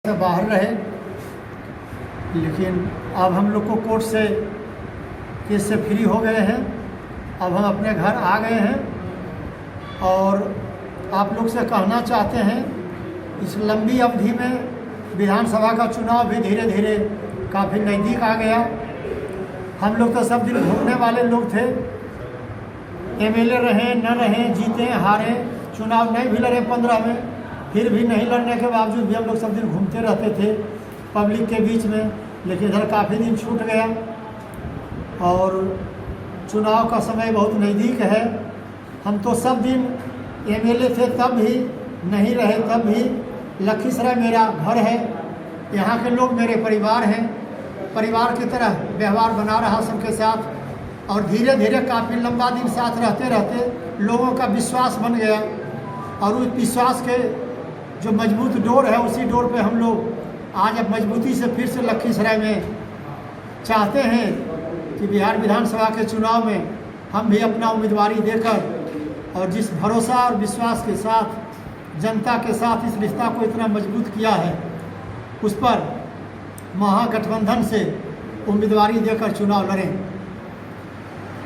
से बाहर रहे, लेकिन अब हम लोग को कोर्ट से केस से फ्री हो गए हैं। अब हम अपने घर आ गए हैं और आप लोग से कहना चाहते हैं, इस लंबी अवधि में विधानसभा का चुनाव भी धीरे धीरे काफ़ी नज़दीक आ गया। हम लोग तो सब दिन घूमने वाले लोग थे, एमएलए रहें न रहें, जीते हारे, चुनाव नहीं भी लड़े 15 में, फिर भी नहीं लड़ने के बावजूद भी हम लोग सब दिन घूमते रहते थे पब्लिक के बीच में। लेकिन इधर काफ़ी दिन छूट गया और चुनाव का समय बहुत नज़दीक है। हम तो सब दिन एमएलए थे तब भी, नहीं रहे तब भी। लखीसराय मेरा घर है, यहाँ के लोग मेरे परिवार हैं, परिवार की तरह व्यवहार बना रहा सबके साथ और धीरे धीरे काफ़ी लंबा दिन साथ रहते रहते लोगों का विश्वास बन गया। और उस विश्वास के जो मजबूत डोर है, उसी डोर पे हम लोग आज अब मजबूती से फिर से लखीसराय में चाहते हैं कि बिहार विधानसभा के चुनाव में हम भी अपना उम्मीदवारी देकर, और जिस भरोसा और विश्वास के साथ जनता के साथ इस रिश्ता को इतना मजबूत किया है, उस पर महागठबंधन से उम्मीदवारी देकर चुनाव लड़ें।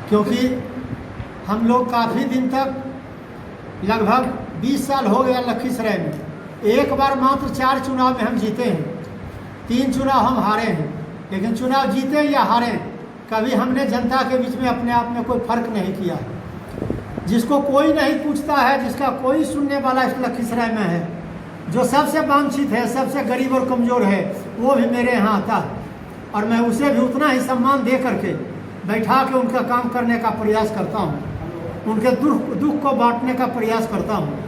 क्योंकि हम लोग काफ़ी दिन तक, लगभग 20 साल हो गया लखीसराय में, एक बार मात्र 4 चुनाव में हम जीते हैं, 3 चुनाव हम हारे हैं। लेकिन चुनाव जीते या हारे, कभी हमने जनता के बीच में अपने आप में कोई फर्क नहीं किया। जिसको कोई नहीं पूछता है, जिसका कोई सुनने वाला इस लखीसराय में है, जो सबसे वांछित है, सबसे गरीब और कमज़ोर है, वो भी मेरे यहाँ आता है और मैं उसे भी उतना ही सम्मान दे करके बैठा के उनका काम करने का प्रयास करता हूँ, उनके दुख को बांटने का प्रयास करता हूँ।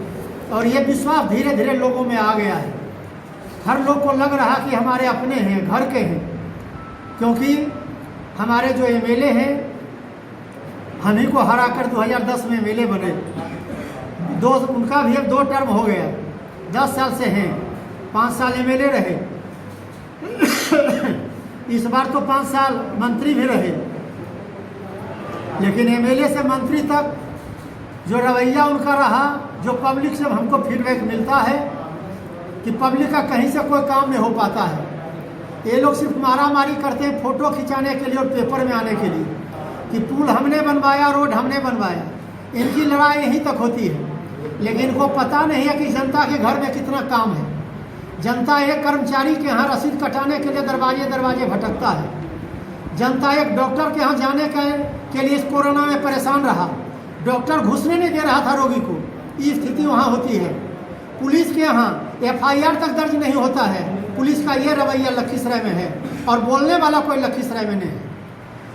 और ये विश्वास धीरे धीरे लोगों में आ गया है। हर लोग को लग रहा कि हमारे अपने हैं, घर के हैं। क्योंकि हमारे जो एमएलए हैं, हम ही को हरा कर 2010 में एमएलए बने, उनका भी अब 2 टर्म हो गया, 10 साल से हैं, 5 साल एमएलए रहे। इस बार तो 5 साल मंत्री भी रहे। लेकिन एमएलए से मंत्री तक जो रवैया उनका रहा, जो पब्लिक से हमको फीडबैक मिलता है कि पब्लिक का कहीं से कोई काम नहीं हो पाता है। ये लोग सिर्फ मारामारी करते हैं फ़ोटो खिंचाने के लिए और पेपर में आने के लिए कि पुल हमने बनवाया, रोड हमने बनवाया। इनकी लड़ाई यहीं तक होती है। लेकिन इनको पता नहीं है कि जनता के घर में कितना काम है। जनता एक कर्मचारी के यहाँ रसीद कटाने के लिए दरवाजे दरवाजे भटकता है। जनता एक डॉक्टर के यहाँ जाने के लिए इस कोरोना में परेशान रहा, डॉक्टर घुसने नहीं दे रहा था रोगी को, ये स्थिति वहाँ होती है। पुलिस के यहाँ एफआईआर तक दर्ज नहीं होता है। पुलिस का ये रवैया लखीसराय में है और बोलने वाला कोई लखीसराय में नहीं है।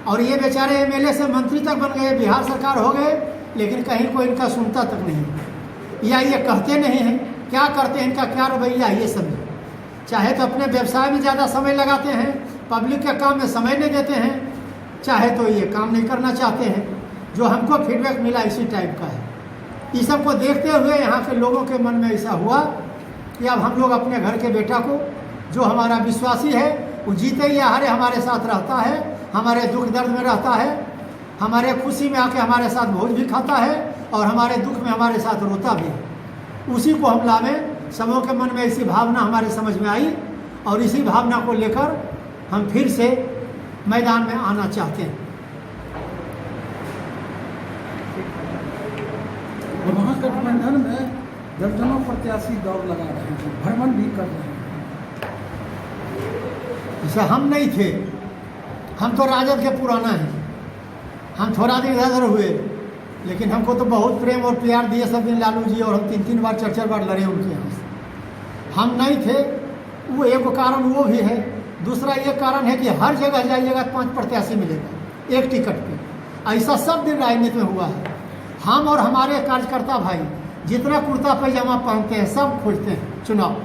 और ये बेचारे एमएलए से मंत्री तक बन गए, बिहार सरकार हो गए, लेकिन कहीं कोई इनका सुनता तक नहीं, या ये कहते नहीं हैं। क्या करते हैं, इनका क्या रवैया है ये सब। चाहे तो अपने व्यवसाय में ज़्यादा समय लगाते हैं, पब्लिक के काम में समय नहीं देते हैं, चाहे तो ये काम नहीं करना चाहते हैं। जो हमको फीडबैक मिला इसी टाइप का है। इस सब को देखते हुए यहाँ के लोगों के मन में ऐसा हुआ कि अब हम लोग अपने घर के बेटा को, जो हमारा विश्वासी है, वो जीते या हारे हमारे साथ रहता है, हमारे दुख दर्द में रहता है, हमारे खुशी में आके हमारे साथ भोज भी खाता है और हमारे दुख में हमारे साथ रोता भी है। उसी को हम लावें। सबों के मन में ऐसी भावना हमारे समझ में आई और इसी भावना को लेकर हम फिर से मैदान में आना चाहते हैं। महागठबंधन में दर्जनों प्रत्याशी दौड़ लगा रहे हैं, भ्रमण भी कर रहे हैं। जैसे हम नहीं थे, हम तो राजद के पुराना हैं, हम थोड़ा दिन इधर हुए, लेकिन हमको तो बहुत प्रेम और प्यार दिए सब दिन लालू जी, और हम 3-3 बार 4-4 बार लड़े उनके यहाँ से। हम नहीं थे, वो एक कारण वो भी है। दूसरा ये कारण है कि हर जगह जाइएगा 5 प्रत्याशी मिलेगा एक टिकट पे। ऐसा सब दिन राजनीति में हुआ है। हम और हमारे कार्यकर्ता भाई जितना कुर्ता पैजामा पहनते हैं, सब खोजते हैं चुनाव।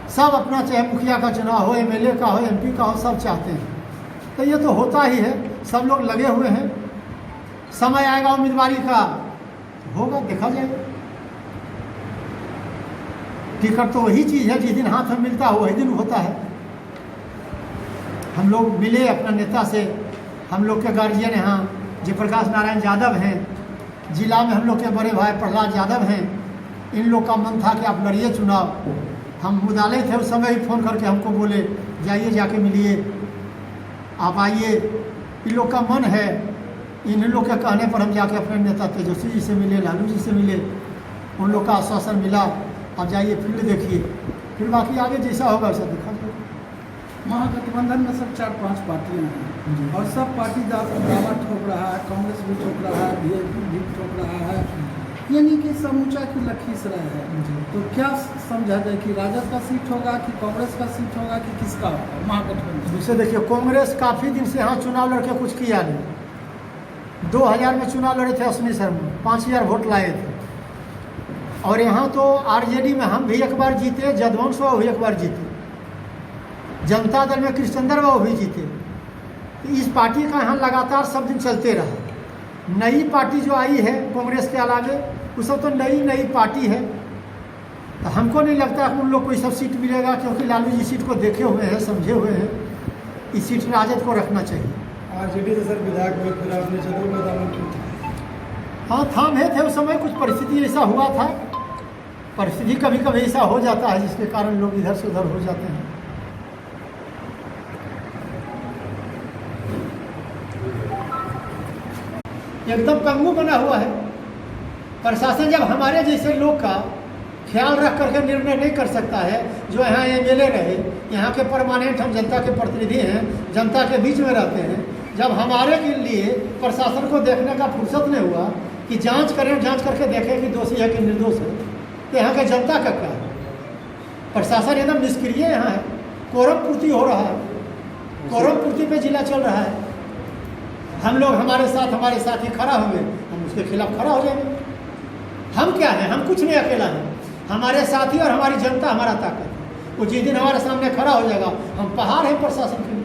सब अपना, चाहे मुखिया का चुनाव हो, एमएलए का हो, एमपी का हो, सब चाहते हैं। तो ये तो होता ही है, सब लोग लगे हुए हैं। समय आएगा उम्मीदवारी का, होगा, देखा जाएगा। टिकट तो वही चीज़ है, जिस दिन हाथ में मिलता है वही दिन होता है। हम लोग मिले अपना नेता से, हम लोग के गार्जियन यहाँ जयप्रकाश नारायण यादव हैं, जिला में हम लोग के बड़े भाई प्रहलाद यादव हैं। इन लोग का मन था कि आप लड़िए चुनाव, हम मुदाले थे उस समय ही फ़ोन करके हमको बोले जाइए जाके मिलिए, आप आइए। इन लोग का मन है, इन लोग के कहने पर हम जाके अपने नेता तेजस्वी जी से मिले, लालू जी से मिले, उन लोग का आश्वासन मिला आप जाइए फील्ड देखिए, फिर बाकी आगे जैसा होगा वैसा दिखा दो। महागठबंधन में सब 4-5 पार्टियां हैं और सब पार्टी दावा ठोक रहा है, कांग्रेस भी ठोक रहा है, बीजेपी भी ठोक रहा है, यानी कि समूचा की लखीसराय है। तो क्या समझा जाए कि राजद का सीट होगा कि कांग्रेस का सीट होगा कि किसका होगा महागठबंधन? दूसरे देखिए, कांग्रेस काफ़ी दिन से यहाँ चुनाव लड़के कुछ किया नहीं। 2000 में चुनाव लड़े थे अश्विनी शर्मा, 5000 वोट लाए थे। और यहाँ तो आरजेडी में हम भी एक बार जीते, जदवंश बाबू भी एक बार जीते, जनता दल में कृष्णचंद्र बाबू भी जीते। तो इस पार्टी का यहाँ लगातार सब दिन चलते रहा। नई पार्टी जो आई है कांग्रेस के अलावे, वो सब तो नई पार्टी है। तो हमको नहीं लगता कि उन लोग को ये सब सीट मिलेगा, क्योंकि लालू जी सीट को देखे हुए हैं, समझे हुए हैं। इस सीट राजद को रखना चाहिए। आरजेडी से सर विधायक में फिर आपने जरूर मैदान हाँ, थामे थे उस समय, कुछ परिस्थिति ऐसा हुआ था। परिस्थिति कभी कभी ऐसा हो जाता है जिसके कारण लोग इधर से उधर हो जाते हैं। एकदम पंगु बना हुआ है प्रशासन। जब हमारे जैसे लोग का ख्याल रख करके निर्णय नहीं कर सकता है, जो यहाँ एमएलए रहे, यहाँ के परमानेंट हम जनता के प्रतिनिधि हैं, जनता के बीच में रहते हैं, जब हमारे के लिए प्रशासन को देखने का फुर्सत नहीं हुआ कि जांच करें, जांच करके देखें कि दोषी है कि निर्दोष है, तो यहाँ के जनता का क्या है? प्रशासन एकदम निष्क्रिय यहाँ है। कोरम पूर्ति हो रहा है, कोरम पूर्ति पे जिला चल रहा है। हम लोग हमारे साथ ही खड़ा होंगे, हम उसके खिलाफ खड़ा हो जाएंगे। हम क्या हैं? हम कुछ नहीं अकेला हैं। हमारे साथी और हमारी जनता हमारा ताकत है। वो जिस दिन हमारे सामने खड़ा हो जाएगा, हम पहाड़ हैं प्रशासन के लिए।